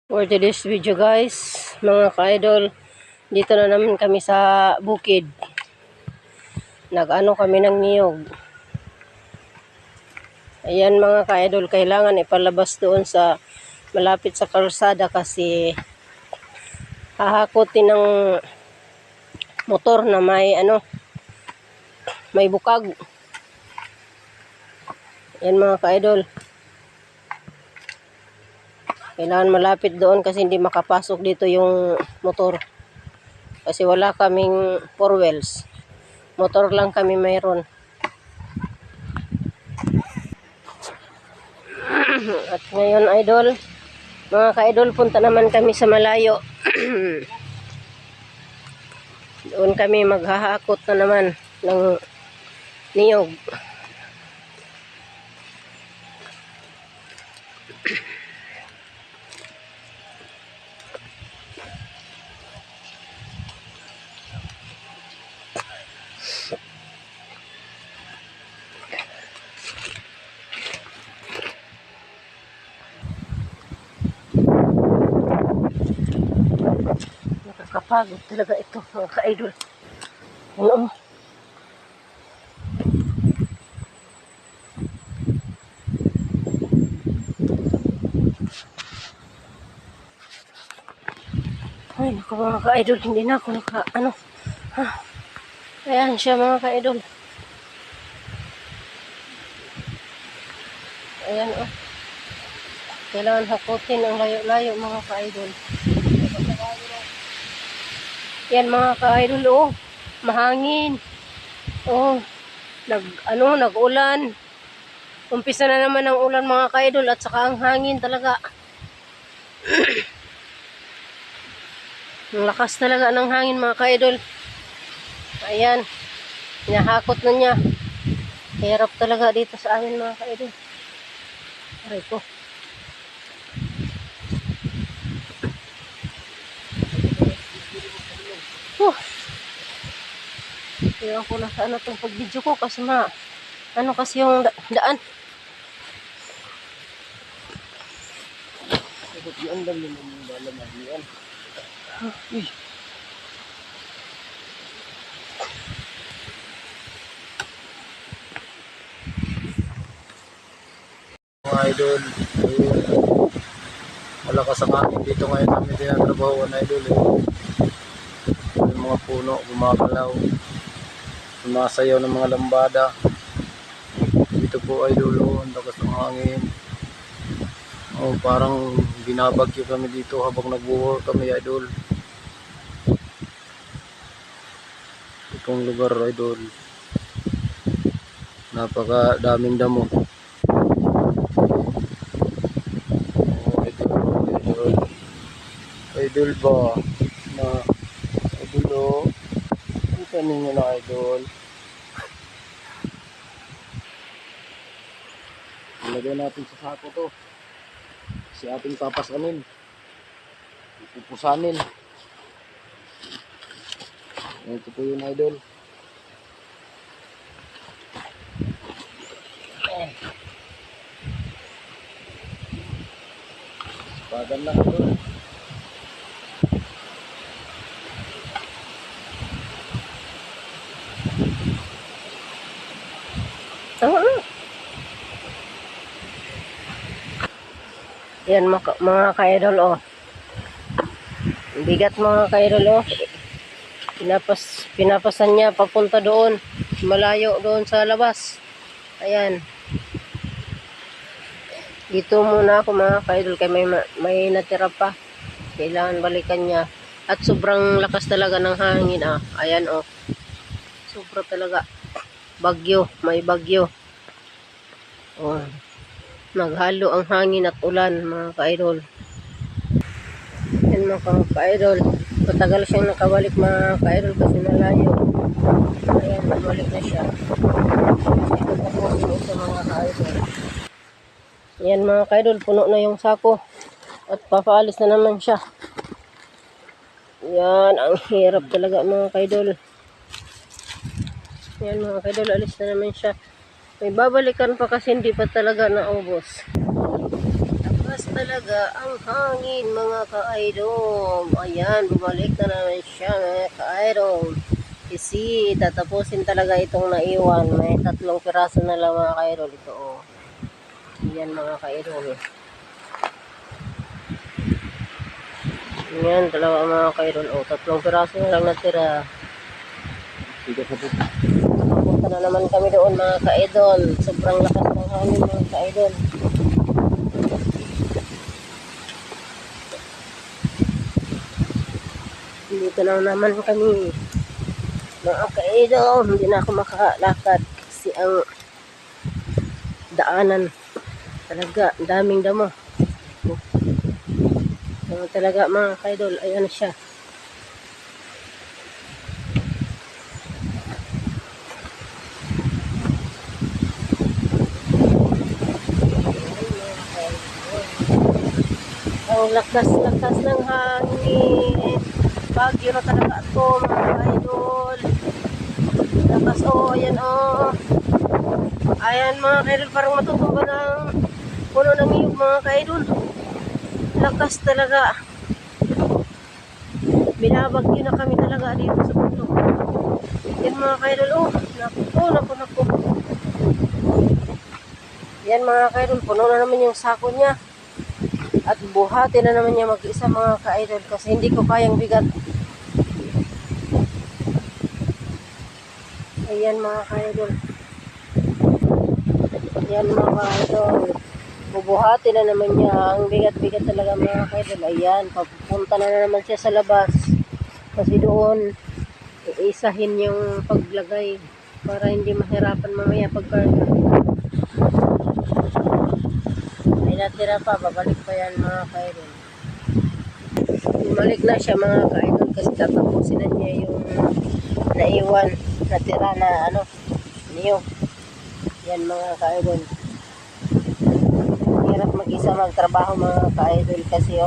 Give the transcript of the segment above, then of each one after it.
For today's video guys, mga ka-idol, dito na naman kami sa bukid. Nag-ano kami ng niyog. Ayan mga ka-idol, kailangan ipalabas doon sa malapit sa kalsada kasi hahakutin ng motor na may bukag. Ayan mga ka-idol. Kailangan malapit doon kasi hindi makapasok dito yung motor. Kasi wala kaming 4 wheels. Motor lang kami mayroon. At ngayon idol, mga ka-idol, punta naman kami sa malayo. Doon kami maghahakot na naman ng niyog. Nakakapagod talaga ito mga ka-idol. Ano? Ay naku mga ka-idol, hindi na ako Ayan siya mga ka-idol. Ayan oh. Kailangan hakutin ang layo-layo mga ka-idol. Yan mga ka-idol oh. Mahangin. Oh. Nag-ulan. Umpisa na naman ang ulan mga ka-idol at saka ang hangin talaga. Ang lakas talaga ng hangin mga ka-idol. Ayan. Hinahakot na niya. Hirap talaga dito sa amin mga ka-idol. Aray ko. Kaya ako na sa itong pag-video ko kasi kasi yung daan. Yan lang yung malaman yan. Mga idol, malakas ang hangin dito ngayon namin tinatrabahoan idol Yung mga puno gumagalaw, sumasayaw ng mga lambada. Dito po idol, ang lakas ng hangin. Parang binabagyo kami dito habang nag-work kami idol. Itong lugar idol, napakadaming damo. Idol ba na idol o kita ninyo na idol. Ilagay natin sa sako to si ating papasanin, pupusanin. Ito po yun idol. Pagan lang idol. Yan mga ka-idol oh. Bigat mga ka-idol oh. Pinapasan niya papunta doon. Malayo doon sa labas. Ayan. Dito muna ako mga ka-idol kaya may natira pa. Kailangan balikan niya. At sobrang lakas talaga ng hangin ah. Ayan oh. Sobra talaga. Bagyo. May bagyo. Oh. Naghalo ang hangin at ulan mga ka-idol. Yan mga ka-idol. Matagal siyang nakabalik mga ka-idol kasi malayo. Ayan, nabalik na siya. Ito pa po sa mga ka-idol. Yan mga ka-idol, puno na yung sako. At papaalis na naman siya. Yan, ang hirap talaga mga ka-idol. Yan mga ka-idol, alis na naman siya. May babalikan pa kasi hindi pa talaga naubos. Tapos talaga ang hangin mga ka-idol. Ayan, bumalik na naman siya mga ka-idol. Kasi tatapusin talaga itong naiwan. May 3 piraso na lang mga ka-idol. Ito oh. Ayan mga ka-idol. Ayan talaga mga ka-idol. Oh, 3 piraso na lang natira. Papunta na naman kami doon mga ka-idol. Sobrang lakas ng hangin mga ka-idol. Dito na naman kami mga ka-idol. Hindi na ako makalakad kasi ang daanan talaga daming damo. Talaga mga ka-idol. Ayan siya. Ang lakas-lakas ng hangin. Bagyo na talaga ito mga ka-idol. Lakas oh, ayan oh. Ayan mga ka-idol, parang matutumba ng puno ng iyog mga ka-idol. Lakas talaga. Binabagyo na kami talaga dito sa bundok. Yan mga ka-idol oh. Naku. Yan mga ka-idol, puno na naman yung sako niya. At buhati na naman niya mag-isa mga ka-idol kasi hindi ko kayang bigat. Ayan mga ka-idol. Ayan mga ka-idol. Bubuhati na naman niya. Ang bigat-bigat talaga mga ka-idol. Ayan, papunta na naman siya sa labas. Kasi doon, iisahin yung paglagay para hindi mahirapan mamaya pagkarga. Ay natira pa, babalik pa yan mga ka-idol. Bumalik na siya mga ka-idol kasi tatapusin na niya yung naiwan, natira na niyog. Yan mga ka-idol. Hirap mag-isa magtrabaho mga ka-idol kasi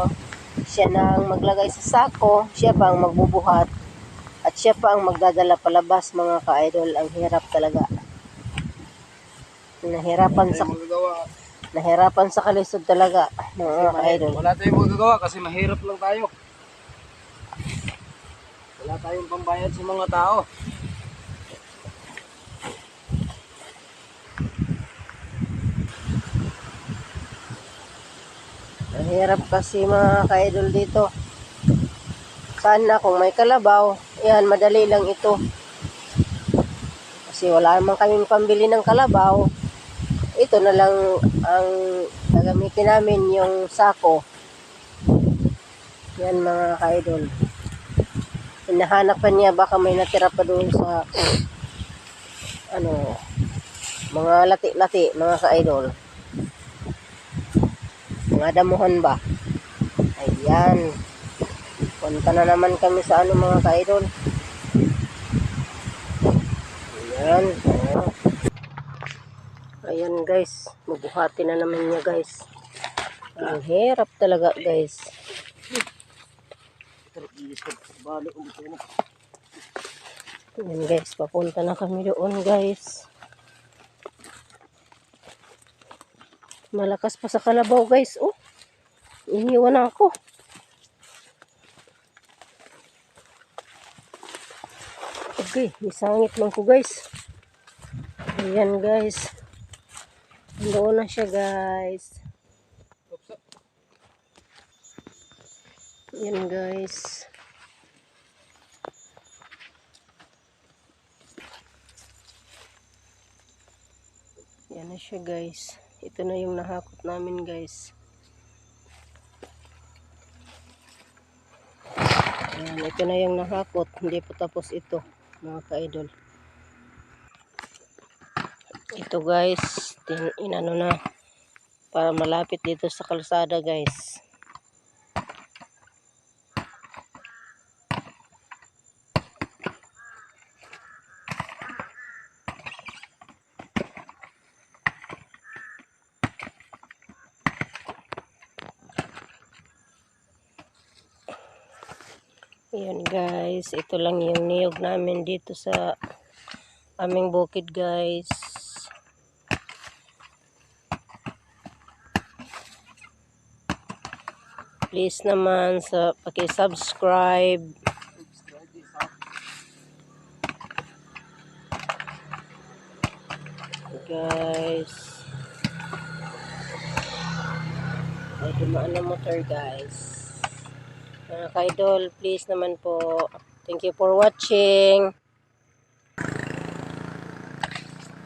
siya na ang maglagay sa sako, siya pa ang magbubuhat, at siya pa ang magdadala palabas mga ka-idol. Ang hirap talaga. Nahirapan sa kalisod talaga mga ka-idol. Wala tayong magagawa kasi mahirap lang tayo. Wala tayong pambayad sa mga tao. Mahirap kasi mga ka-idol dito. Sana kung may kalabaw, yan madali lang ito. Kasi wala naman kaming pambili ng kalabaw. Ito na lang ang gagamitin namin, yung sako. Yan mga ka-idol. Hinahanap pa niya baka may natira pa doon sa mga lati-lati mga ka-idol. Mga damuhan ba? Ayan. Punta na naman kami sa mga ka-idol. Ayan. Ayan guys. Mabuhati na naman niya guys. Ang hirap talaga guys. Ayan guys. Papunta na kami doon guys. Malakas pa sa kalabaw guys. Oh. Iniwan na ako. Okay, isangit lang ko guys. Ayan guys. Doon na siya guys. Ayan guys. Ayan na siya guys. Ito na yung nahakot namin guys. Ayan, ito na yung nahakot. Hindi pa tapos ito mga ka-idol. Ito guys, inano na para malapit dito sa kalsada guys. Ayan guys, ito lang yung niyog namin dito sa aming bukid guys. Please naman sa paki-subscribe. Guys. Ay, dumaan na motor guys. Mga ka-idol, please naman po. Thank you for watching.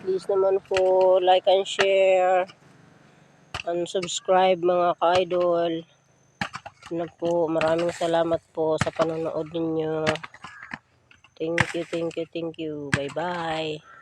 Please naman po, like and share. And subscribe mga ka-idol. Ano po, maraming salamat po sa panonood ninyo. Thank you, thank you, thank you. Bye-bye.